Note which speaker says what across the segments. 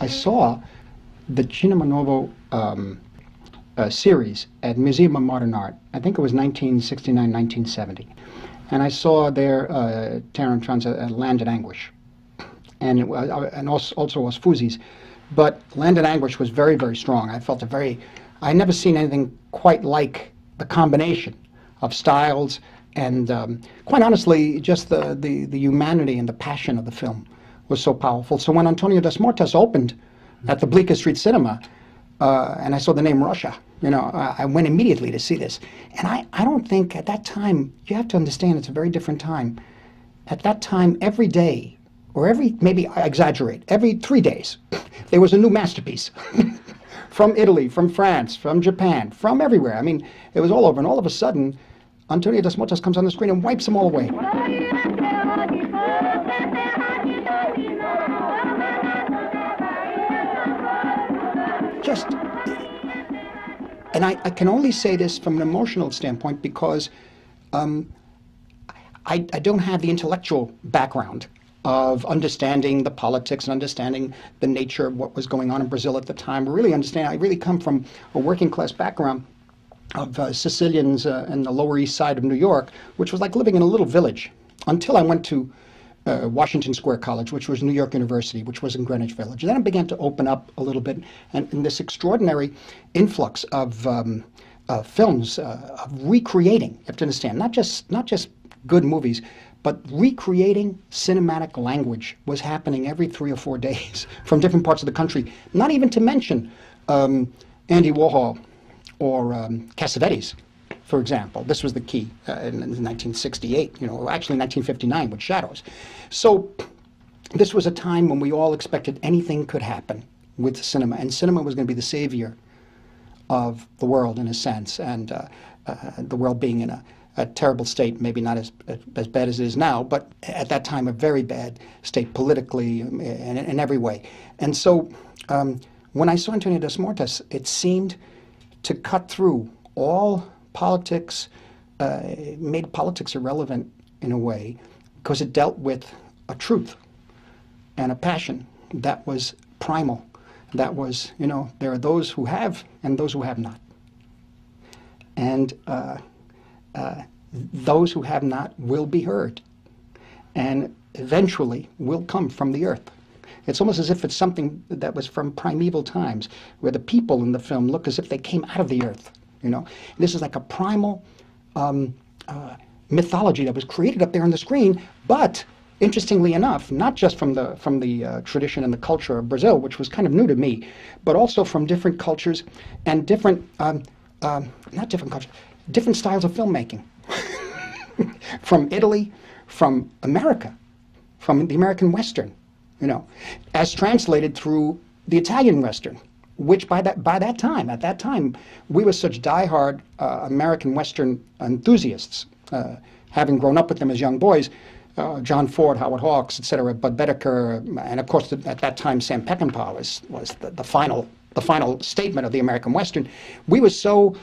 Speaker 1: saw the Cinema Novo series at Museum of Modern Art. I think it was 1969, 1970. And I saw there Terence Tran's Land in Anguish. And, and also was Fuzi's. But Land in Anguish was very, very strong. I felt I'd never seen anything quite like the combination of styles and, quite honestly, just the humanity and the passion of the film was so powerful. So when Antonio Das Mortas opened at the Bleecker Street Cinema, and I saw the name Rocha, I went immediately to see this. And I don't think at that time, you have to understand it's a very different time. At that time, every day, or maybe I exaggerate, every 3 days, there was a new masterpiece. From Italy, from France, from Japan, from everywhere. I mean, it was all over. And all of a sudden, Antonio Das Mortas comes on the screen and wipes them all away. And I can only say this from an emotional standpoint because I don't have the intellectual background of understanding the politics and understanding the nature of what was going on in Brazil at the time. I really come from a working class background of Sicilians in the Lower East Side of New York, which was like living in a little village, until I went to Washington Square College, which was New York University, which was in Greenwich Village. And then it began to open up a little bit, and this extraordinary influx of films, of recreating, you have to understand, not just good movies, but recreating cinematic language was happening every 3 or 4 days from different parts of the country. Not even to mention Andy Warhol or Cassavetes, for example. This was the key in 1968, actually 1959 with Shadows. So this was a time when we all expected anything could happen with cinema, and cinema was going to be the savior of the world in a sense, and the world being in a terrible state, maybe not as bad as it is now, but at that time a very bad state politically and in every way. And so when I saw Antonio Das Mortas, it seemed to cut through all politics, made politics irrelevant in a way, because it dealt with a truth and a passion that was primal. That was, there are those who have and those who have not. And those who have not will be heard, and eventually will come from the earth. It's almost as if it's something that was from primeval times, where the people in the film look as if they came out of the earth. This is like a primal mythology that was created up there on the screen, but interestingly enough, not just from the tradition and the culture of Brazil, which was kind of new to me, but also from different cultures and different different styles of filmmaking. From Italy, from America, from the American Western, as translated through the Italian Western, which at that time, we were such diehard American Western enthusiasts, having grown up with them as young boys, John Ford, Howard Hawks, etc., Bud Bedecker, and of course at that time Sam Peckinpah was the final statement of the American Western. We were so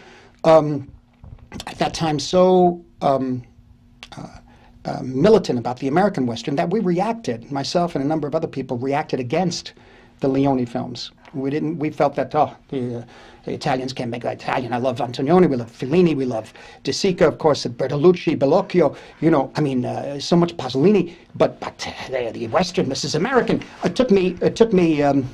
Speaker 1: at that time so militant about the American Western that we reacted, myself and a number of other people reacted against the Leone films. We felt that, the Italians can't make that Italian. I love Antonioni, we love Fellini, we love De Sica, of course, Bertolucci, Bellocchio, so much Pasolini, but the Western, this is American. It took me, in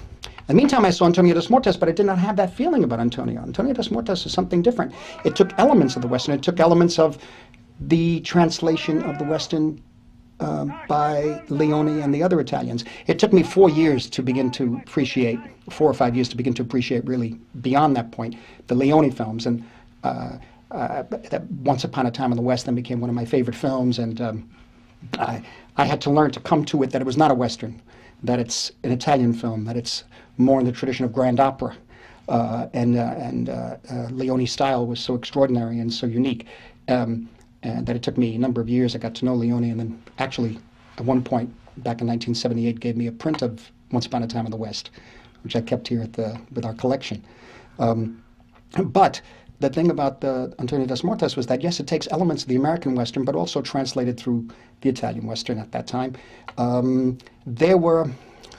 Speaker 1: the meantime, I saw Antonio Das Mortas, but I did not have that feeling about Antonio. Antonio Das Mortas is something different. It took elements of the Western. It took elements of the translation of the Western by Leone and the other Italians. It took me 4 years to begin to appreciate, 4 or 5 years to begin to appreciate really beyond that point, the Leone films. And that Once Upon a Time in the West then became one of my favorite films. And I had to learn to come to it that it was not a Western, that it's an Italian film, that it's more in the tradition of grand opera. And Leone's style was so extraordinary and so unique. And that it took me a number of years. I got to know Leone, and then actually, at one point, back in 1978, gave me a print of Once Upon a Time in the West, which I kept here with our collection. But the thing about Antonio Das Mortas was that, yes, it takes elements of the American Western, but also translated through the Italian Western at that time. There were,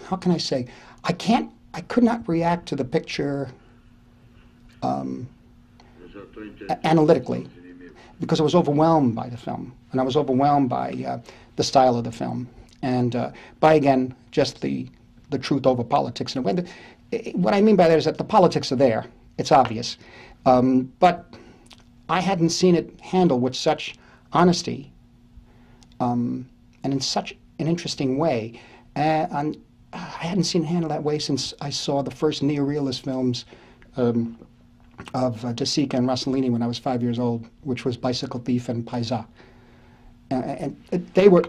Speaker 1: how can I say, I can't I could not react to the picture analytically because I was overwhelmed by the film, and I was overwhelmed by the style of the film, and by, again, just the truth over politics. And what I mean by that is that the politics are there. It's obvious. But I hadn't seen it handled with such honesty and in such an interesting way. And I hadn't seen it handled that way since I saw the first neorealist films of De Sica and Rossellini when I was 5 years old, which was Bicycle Thief and Paisa. And they were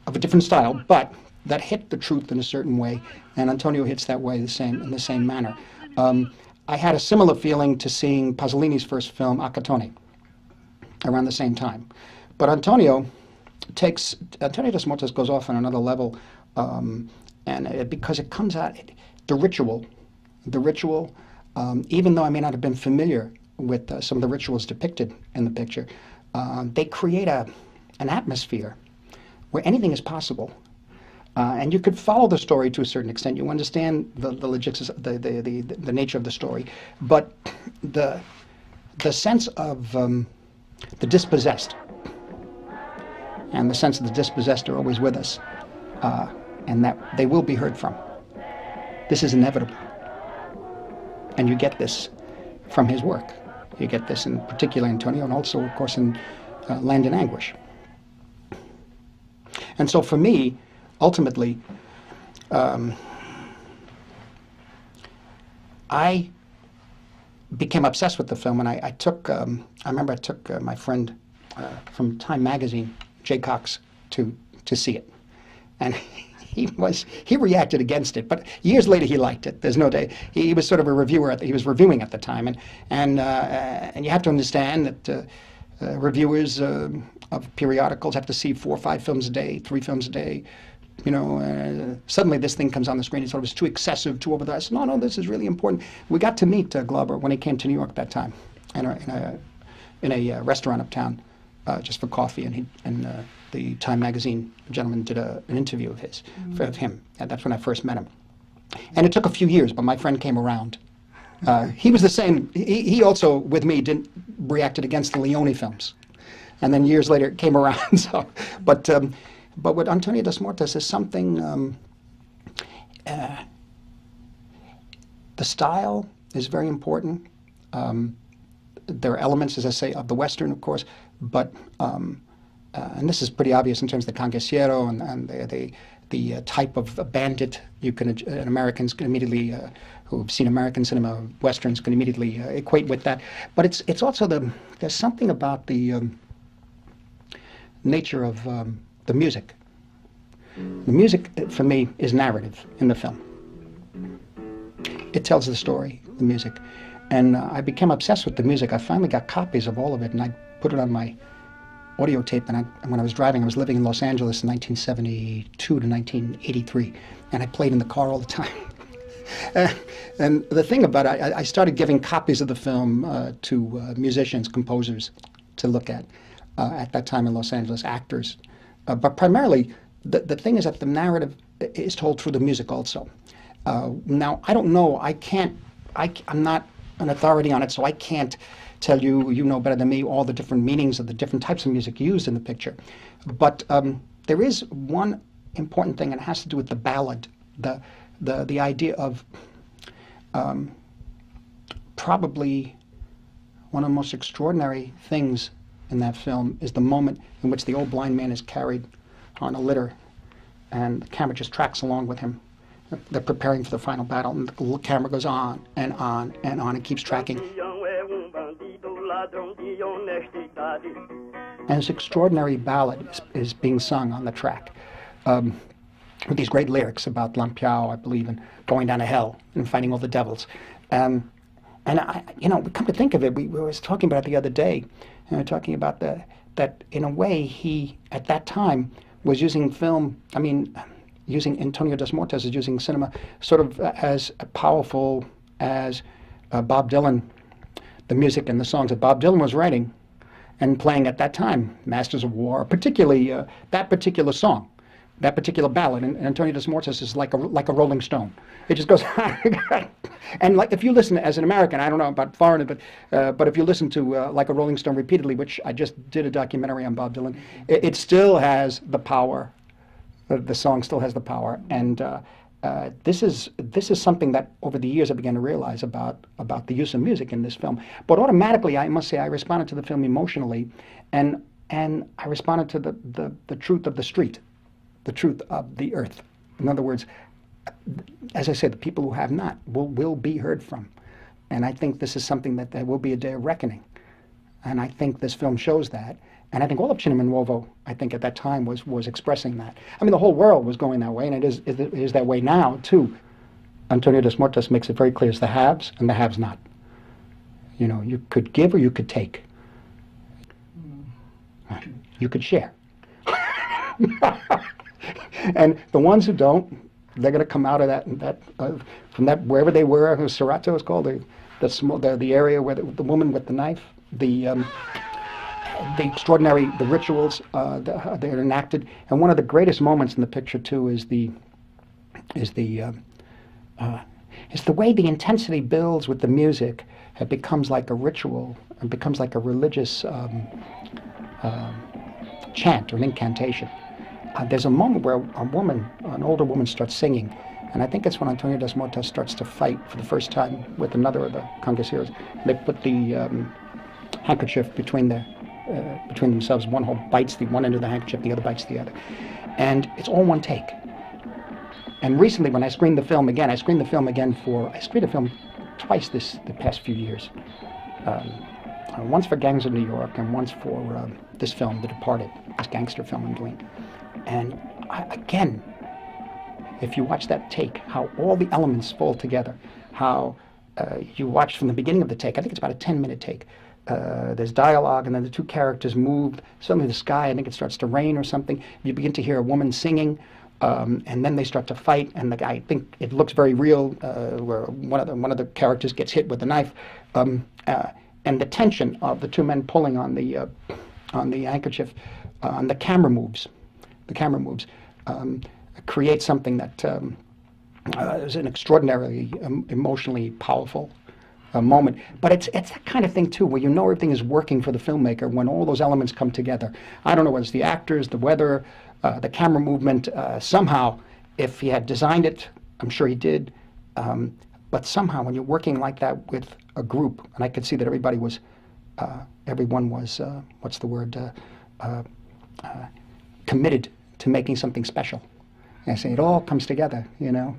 Speaker 1: of a different style, but that hit the truth in a certain way, and Antonio hits that way in the same manner. I had a similar feeling to seeing Pasolini's first film, Accattone, around the same time. But Antonio dos Mortos goes off on another level, because it comes out, the ritual, even though I may not have been familiar with some of the rituals depicted in the picture, they create an atmosphere where anything is possible. And you could follow the story to a certain extent. You understand the logistics, the nature of the story, but the sense of the dispossessed, and the sense of the dispossessed are always with us, and that they will be heard from. This is inevitable, and you get this from his work. You get this in particular Antonio, and also, of course, in Land in Anguish. And so, for me, ultimately, I became obsessed with the film, and I remember I took my friend from Time magazine, Jay Cox, to see it, and he reacted against it, but years later he liked it. There's no day. He was sort of a reviewer. He was reviewing at the time, and you have to understand that reviewers of periodicals have to see 4 or 5 films a day, 3 films a day. Suddenly this thing comes on the screen. He thought it was too excessive, too over the. I said, no, this is really important. We got to meet Glauber when he came to New York that time, in a restaurant uptown, just for coffee, and the Time magazine gentleman did an interview of him, and that's when I first met him. And it took a few years, but my friend came around. He was the same. He also, with me, reacted against the Leone films, and then years later it came around. So, but with Antonio dos Mortos is something. The style is very important. There are elements, as I say, of the Western, of course, but and this is pretty obvious in terms of the conquistero and the type of bandit. Americans can immediately, who've seen American cinema, Westerns can immediately equate with that. But it's also there's something about the nature of the music. The music, for me, is narrative in the film. It tells the story, the music. And I became obsessed with the music. I finally got copies of all of it, and I put it on my audio tape. And when I was driving, I was living in Los Angeles in 1972 to 1983, and I played in the car all the time. And the thing about it, I started giving copies of the film to musicians, composers, to look at that time in Los Angeles, actors. But primarily, the thing is that the narrative is told through the music also. Now, I don't know, I'm not an authority on it, so I can't tell you, you know better than me, all the different meanings of the different types of music used in the picture. But there is one important thing, and it has to do with the ballad, the idea of probably one of the most extraordinary things in that film is the moment in which the old blind man is carried on a litter, and the camera just tracks along with him. They're preparing for the final battle, and the camera goes on and on and on and keeps tracking. And this extraordinary ballad is being sung on the track, with these great lyrics about Lampiao, I believe, and going down to hell and fighting all the devils. And come to think of it, we were talking about it the other day, and we were talking about that in a way he, at that time, was using film, using Antonio dos Mortos is using cinema sort of as powerful as Bob Dylan, the music and the songs that Bob Dylan was writing and playing at that time, Masters of War, particularly that particular song, That particular ballad, and Antonio de Mortis is like a Rolling Stone. It just goes, and like if you listen as an American, I don't know about foreigner, but if you listen to like a Rolling Stone repeatedly, which I just did a documentary on Bob Dylan, it still has the power. The song still has the power, and this is something that over the years I began to realize about the use of music in this film. But automatically, I must say, I responded to the film emotionally, and I responded to the truth of the street, the truth of the earth. In other words, as I said, the people who have not will be heard from. And I think this is something that there will be a day of reckoning. And I think this film shows that. And I think all of Cinema Nuovo, I think at that time, was expressing that. I mean, the whole world was going that way, and it is that way now, too. Antonio de Mortis makes it very clear it's the haves and the haves not. You know, you could give or you could take. You could share. And the ones who don't, they're going to come out of from that wherever they were. Serato is called the area where the woman with the knife, the extraordinary rituals they're enacted. And one of the greatest moments in the picture too is the way the intensity builds with the music. It becomes like a ritual. It becomes like a religious chant or an incantation. There's a moment where an older woman starts singing, and I think it's when Antonio de Mortis starts to fight for the first time with another of the congaceros. They put the handkerchief between themselves. One bites the one end of the handkerchief, the other bites the other, and it's all one take. And recently, when I screened the film again, I screened the film twice the past few years. Once for Gangs of New York, and once for this film, The Departed, this gangster film I'm doing. And again, if you watch that take, how all the elements fall together, how you watch from the beginning of the take, I think it's about a 10-minute take. There's dialogue, and then the two characters move. Suddenly the sky, I think it starts to rain or something. You begin to hear a woman singing, and then they start to fight, and I think it looks very real, where one of the characters gets hit with a knife, and the tension of the two men pulling on the handkerchief, the camera moves. The camera moves, create something that is an extraordinarily emotionally powerful moment. But it's that kind of thing too, where you know everything is working for the filmmaker when all those elements come together. I don't know whether it's the actors, the weather, the camera movement. Somehow, if he had designed it, I'm sure he did. But somehow, when you're working like that with a group, and I could see that everyone was, what's the word, committed to making something special. And I say it all comes together, you know.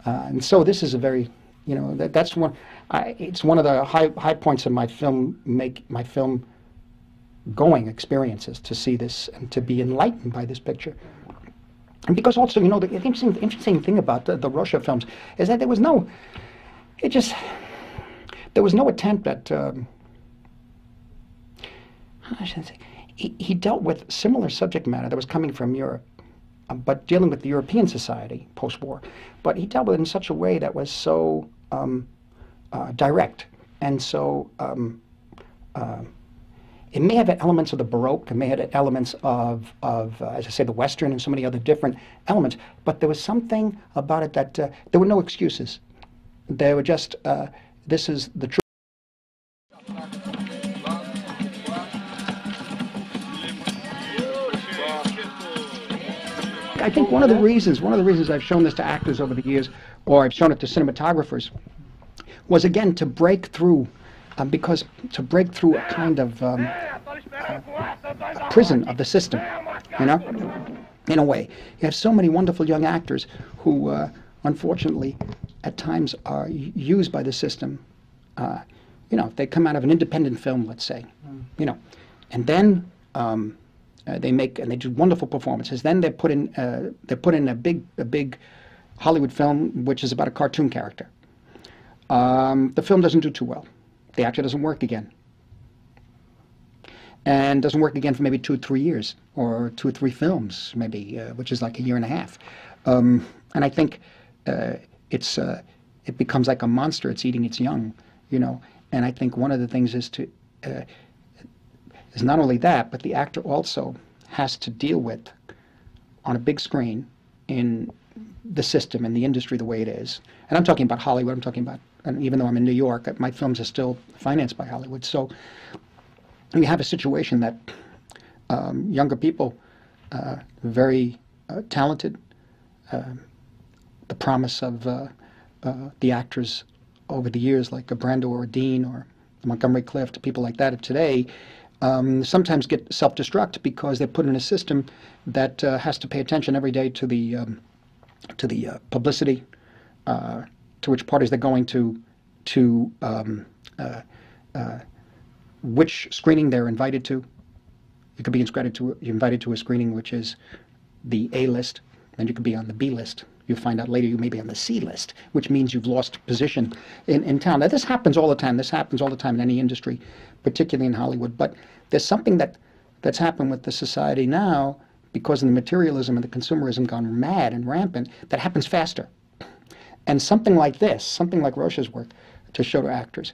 Speaker 1: And so this is a very, you know, that's one. It's one of the high points of my film going experiences, to see this and to be enlightened by this picture. And because also, you know, the interesting thing about the Rocha films is that there was no attempt at, how should I say, he dealt with similar subject matter that was coming from Europe, but dealing with the European society post-war. But he dealt with it in such a way that was so direct, and so it may have had elements of the Baroque, it may have had elements of as I say, the Western and so many other different elements, but there was something about it that there were no excuses. They were just, this is the truth. I think one of the reasons I've shown this to actors over the years, or I've shown it to cinematographers, was again to break through, because to break through a kind of a prison of the system, you know, in a way. You have so many wonderful young actors who, unfortunately, at times are used by the system. You know, if they come out of an independent film, let's say, you know, and then they do wonderful performances. Then they're put in a big Hollywood film, which is about a cartoon character. The film doesn't do too well. The actor doesn't work again, and doesn't work again for maybe 2 or 3 years, or 2 or 3 films, maybe, which is like a year and a half. And I think it becomes like a monster. It's eating its young, you know. And I think one of the things is not only that, but the actor also has to deal with on a big screen in the system and the industry the way it is. And I'm talking about Hollywood. I'm talking about, and even though I'm in New York, my films are still financed by Hollywood. So we have a situation that younger people, very talented, the promise of the actors over the years, like a Brando or a Dean or Montgomery Clift, people like that of today, sometimes get self-destruct because they're put in a system that has to pay attention every day to the publicity, to which parties they're going to which screening they're invited to. You could be invited to a screening which is the A list, and you could be on the B list. You find out later you may be on the C list, which means you've lost position in town. Now, this happens all the time. This happens all the time in any industry, particularly in Hollywood. But there's something that's happened with the society now because of the materialism and the consumerism gone mad and rampant that happens faster. And something like this, something like Rocha's work, to show to actors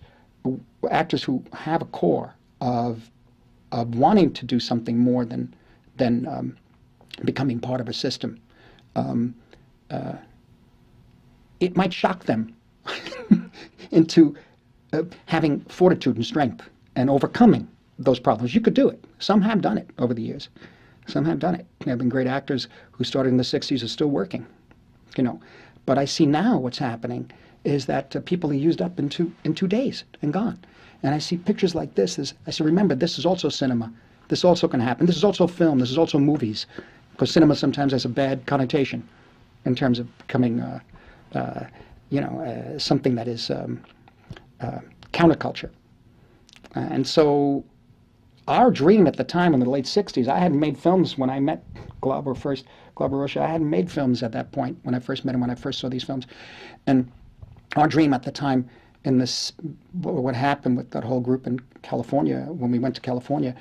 Speaker 1: who have a core of wanting to do something more than becoming part of a system. It might shock them into having fortitude and strength and overcoming those problems. You could do it. Some have done it over the years. Some have done it. There have been great actors who started in the 60s are still working, you know. But I see now what's happening is that people are used up in 2 days and gone. And I see pictures like this. I say, remember, this is also cinema. This also can happen. This is also film. This is also movies. Because cinema sometimes has a bad connotation in terms of becoming, something that is counterculture. And so our dream at the time in the late 60s, I hadn't made films when I met Glauber Rocha. I hadn't made films at that point when I first met him, when I first saw these films. And our dream at the time in this, what happened with that whole group in California, when we went to California,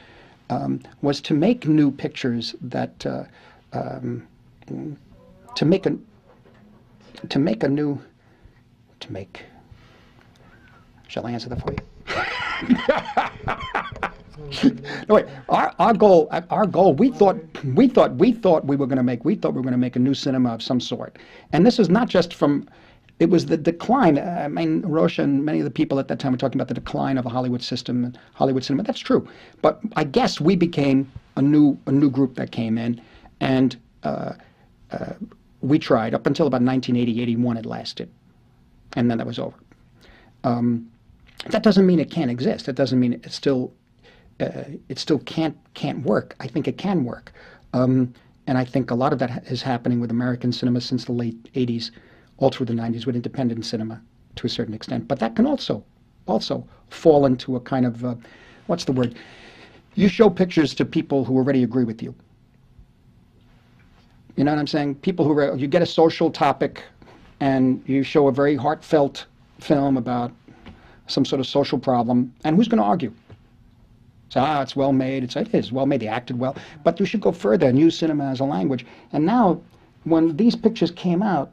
Speaker 1: was to make new pictures that, shall I answer that for you? No, wait. Our goal. We thought we were going to make a new cinema of some sort, and this is not just from. It was the decline. I mean, Rocha and many of the people at that time were talking about the decline of a Hollywood system and Hollywood cinema. That's true, but I guess we became a new group that came in, and we tried up until about 1980, 81. It lasted, and then that was over. That doesn't mean it can't exist. It doesn't mean it still can't work. I think it can work, and I think a lot of that is happening with American cinema since the late 80s, all through the 90s, with independent cinema to a certain extent. But that can also fall into a kind of what's the word? You show pictures to people who already agree with you. You know what I'm saying? People who you get a social topic, and you show a very heartfelt film about some sort of social problem, and who's going to argue? So, it's well made. It is well made. They acted well. But you should go further and use cinema as a language. And now, when these pictures came out,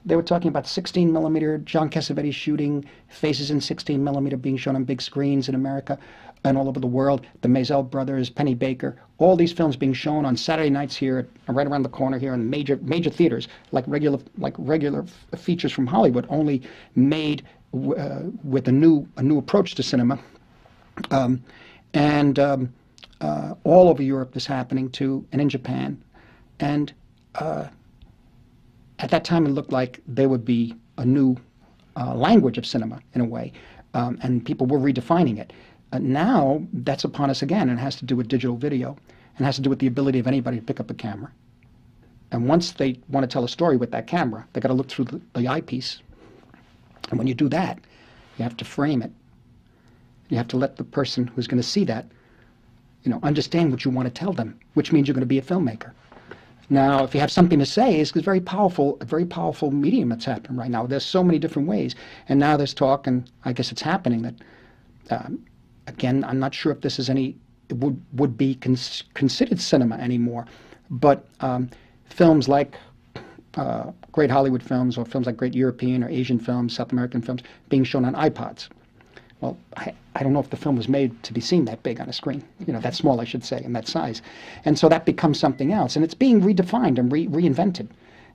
Speaker 1: they were talking about 16 millimeter, John Cassavetes shooting, Faces in 16 millimeter being shown on big screens in America and all over the world. The Maisel brothers, Penny Baker, all these films being shown on Saturday nights here, right around the corner here, in major theaters, like regular features from Hollywood, only made with a new approach to cinema. And all over Europe this happening too, and in Japan. And at that time it looked like there would be a new language of cinema in a way, and people were redefining it. Now that's upon us again, and it has to do with digital video, and has to do with the ability of anybody to pick up a camera. And once they want to tell a story with that camera, they got to look through the eyepiece. And when you do that, you have to frame it. You have to let the person who's going to see that, understand what you want to tell them, which means you're going to be a filmmaker. Now, if you have something to say, it's a very powerful medium that's happening right now. There's so many different ways. And now there's talk, and I guess it's happening, that, again, I'm not sure if this is would be considered cinema anymore, but films like great Hollywood films, or films like great European or Asian films, South American films, being shown on iPods. Well, I don't know if the film was made to be seen that big on a screen, that small, I should say, and that size. And so that becomes something else. And it's being redefined and reinvented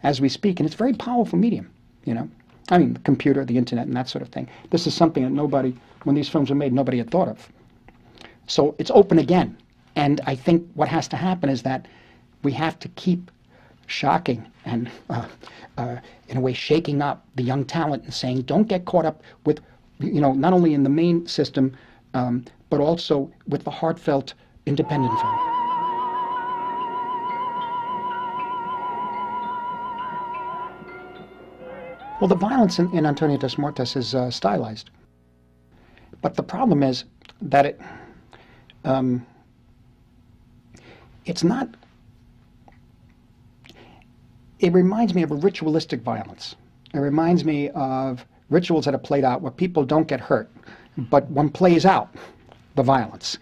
Speaker 1: as we speak. And it's a very powerful medium, I mean, the computer, the internet, and that sort of thing. This is something that when these films were made, nobody had thought of. So it's open again. And I think what has to happen is that we have to keep shocking and, in a way, shaking up the young talent and saying, don't get caught up with, not only in the main system, but also with the heartfelt independent film. Well, the violence in Antonio dos Mortos is stylized. But the problem is that it's not. It reminds me of a ritualistic violence. It reminds me of rituals that are played out where people don't get hurt, but one plays out the violence.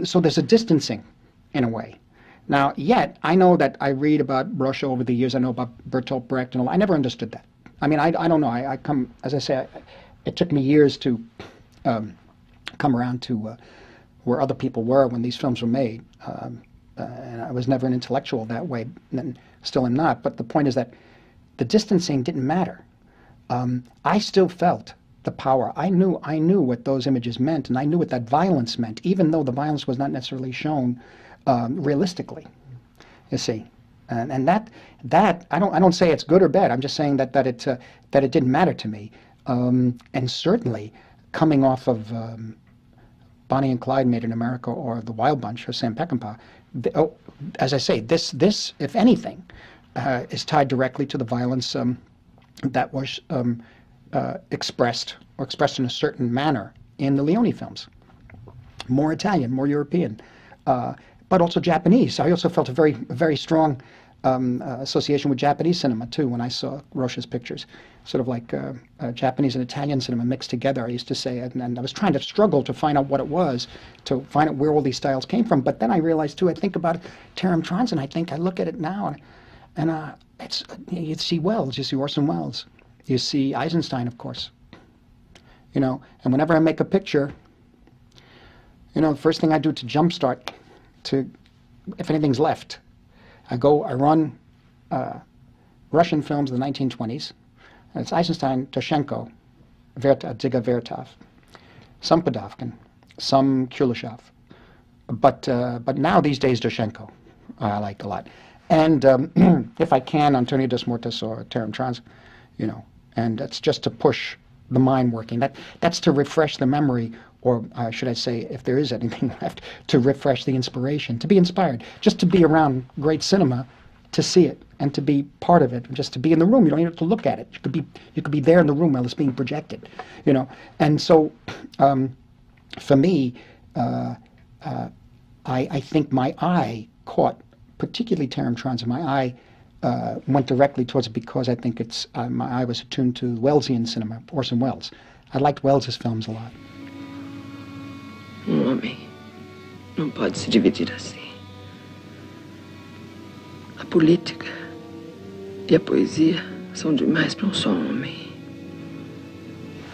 Speaker 1: So there's a distancing, in a way. Now, yet, I know that I read about Rocha over the years. I know about Bertolt Brecht and all. I never understood that. I mean, I don't know. I come, as I say, it took me years to come around to where other people were when these films were made. And I was never an intellectual that way, and still am not. But the point is that the distancing didn't matter. I still felt the power. I knew what those images meant, and I knew what that violence meant, even though the violence was not necessarily shown realistically. You see, and that I don't say it's good or bad. I'm just saying that it didn't matter to me. And certainly, coming off of Bonnie and Clyde Made in America, or The Wild Bunch, or Sam Peckinpah, as I say, this if anything, is tied directly to the violence that was expressed in a certain manner in the Leone films. More Italian, more European, but also Japanese. I also felt a very strong association with Japanese cinema too when I saw Rocha's pictures, sort of like Japanese and Italian cinema mixed together, I used to say, and I was trying to struggle to find out what it was, to find out where all these styles came from. But then I realized too, I think about Taram Tronson, I look at it now, and you see Welles, you see Orson Welles, you see Eisenstein, of course, and whenever I make a picture, the first thing I do to jumpstart, if anything's left, I run Russian films of the 1920s. It's Eisenstein, Doshenko, Dziga Vertov, some Podovkin, some Kuleshov. But now these days Doshenko I like a lot. And if I can, Antonio dos Mortos or Taram Tronson, and that's just to push the mind working. That's to refresh the memory, or should I say, if there is anything left, to refresh the inspiration, to be inspired, just to be around great cinema, to see it and to be part of it, just to be in the room. You don't even have to look at it. You could be there in the room while it's being projected, And so, for me, I think my eye caught, particularly Taram Tronson, my eye went directly towards it because I think my eye was attuned to Wellesian cinema, Orson Welles. I liked Welles's films a lot.
Speaker 2: Homem não pode se dividir assim. A política e a poesia são demais para só homem.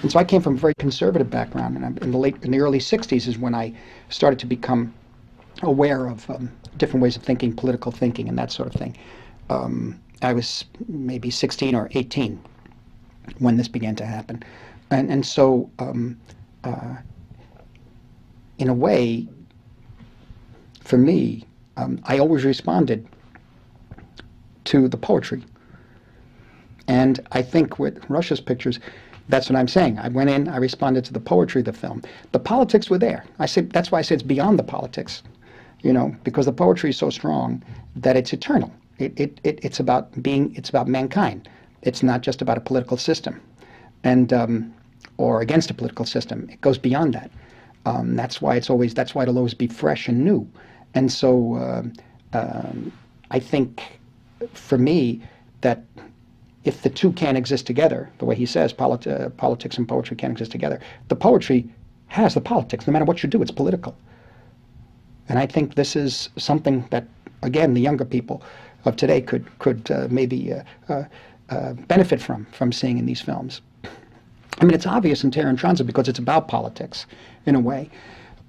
Speaker 1: And so I came from a very conservative background, and in the early 60s is when I started to become aware of different ways of thinking, political thinking, and that sort of thing. I was maybe 16 or 18 when this began to happen. And so, in a way, for me, I always responded to the poetry. And I think with Rocha's pictures, that's what I'm saying. I went in, I responded to the poetry of the film. The politics were there. That's why I say it's beyond the politics, because the poetry is so strong that it's eternal. It's about mankind. It's not just about a political system, and or against a political system. It goes beyond that. That's why it'll always be fresh and new. And so I think, for me, that if the two can't exist together, the way he says, politics and poetry can't exist together, the poetry has the politics. No matter what you do, it's political. And I think this is something that, again, the younger people of today could maybe benefit from seeing in these films. I mean, it's obvious in Terra Intransa because it's about politics, in a way.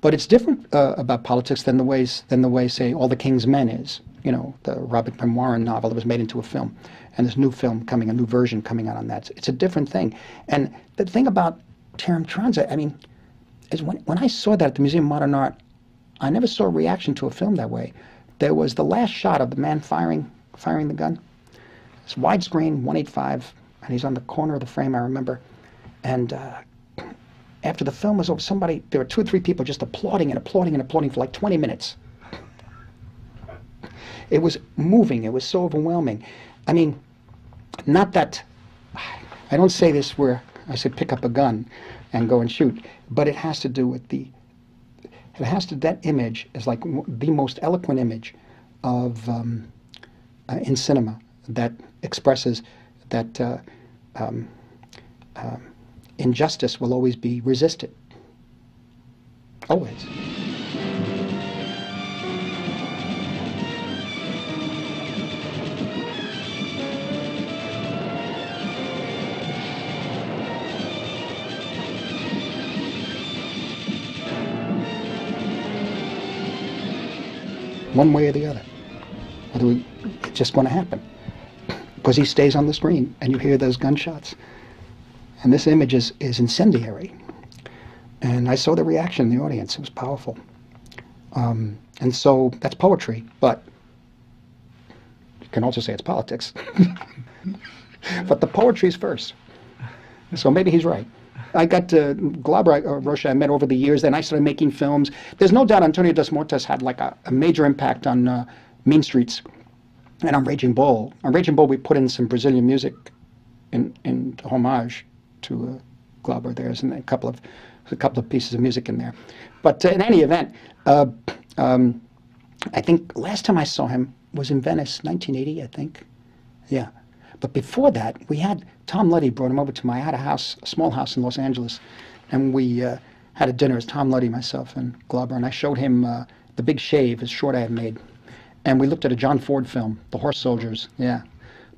Speaker 1: But it's different about politics than the way, say, All the King's Men is. You know, the Robert Penn Warren novel that was made into a film, and this new film coming, a new version coming out on that. It's a different thing. And the thing about Terra Intransa, I mean, is when I saw that at the Museum of Modern Art, I never saw a reaction to a film that way. There was the last shot of the man firing the gun. It's widescreen, 185, and he's on the corner of the frame, I remember. And after the film was over, there were 2 or 3 people just applauding and applauding and applauding for like 20 minutes. It was moving. It was so overwhelming. I mean, not that, I don't say this where I say pick up a gun and go and shoot, but it has to do with that image is like the most eloquent image of, in cinema that expresses that injustice will always be resisted. Always. One way or the other. It's just going to happen. Because he stays on the screen and you hear those gunshots. And this image is incendiary. And I saw the reaction in the audience. It was powerful. And so that's poetry, but you can also say it's politics. But the poetry is first. So maybe he's right. I got Glauber Rocha I met over the years, then I started making films. There's no doubt Antonio das Mortas had like a major impact on Mean Streets and on Raging Bull. On Raging Bull we put in some Brazilian music in homage to Glauber. There's a couple of pieces of music in there. But in any event, I think last time I saw him was in Venice, 1980, I think. Yeah. But before that, we had Tom Luddy brought him over to I had a small house in Los Angeles, and we had a dinner as Tom Luddy, myself, and Glauber, and I showed him The Big Shave, his short I had made. And we looked at a John Ford film, The Horse Soldiers. Yeah.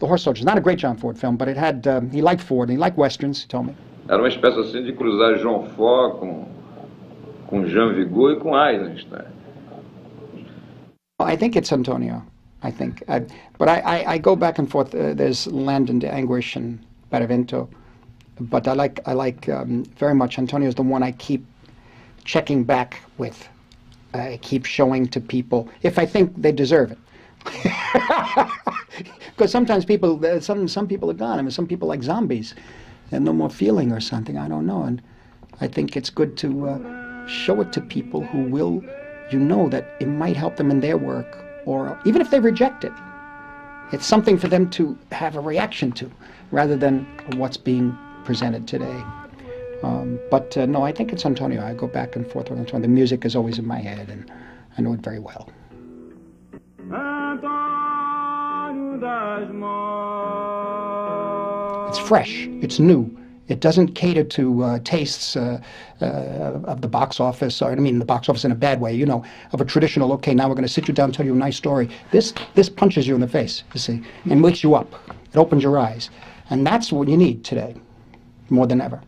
Speaker 1: The Horse Soldiers. Not a great John Ford film, but it had, he liked Ford, and he liked Westerns, he told me.
Speaker 3: Era uma espécie assim de cruzar João Ford com Jean Vigo e com Eisenstein.
Speaker 1: I think it's Antonio. I think. But I go back and forth. There's Land and Anguish and Barlavento. But I like very much. Antonio's the one I keep checking back with. I keep showing to people if I think they deserve it. Because sometimes people, some people are gone. I mean, some people like zombies. They have no more feeling or something. I don't know. And I think it's good to show it to people who will, you know, that it might help them in their work. Or even if they reject it, it's something for them to have a reaction to, rather than what's being presented today. But no, I think it's Antonio. I go back and forth with Antonio. The music is always in my head, and I know it very well. It's fresh. It's new. It doesn't cater to tastes of the box office, or I mean the box office in a bad way, you know, of a traditional, okay, now we're going to sit you down and tell you a nice story. This punches you in the face, you see, and wakes you up. It opens your eyes. And that's what you need today, more than ever.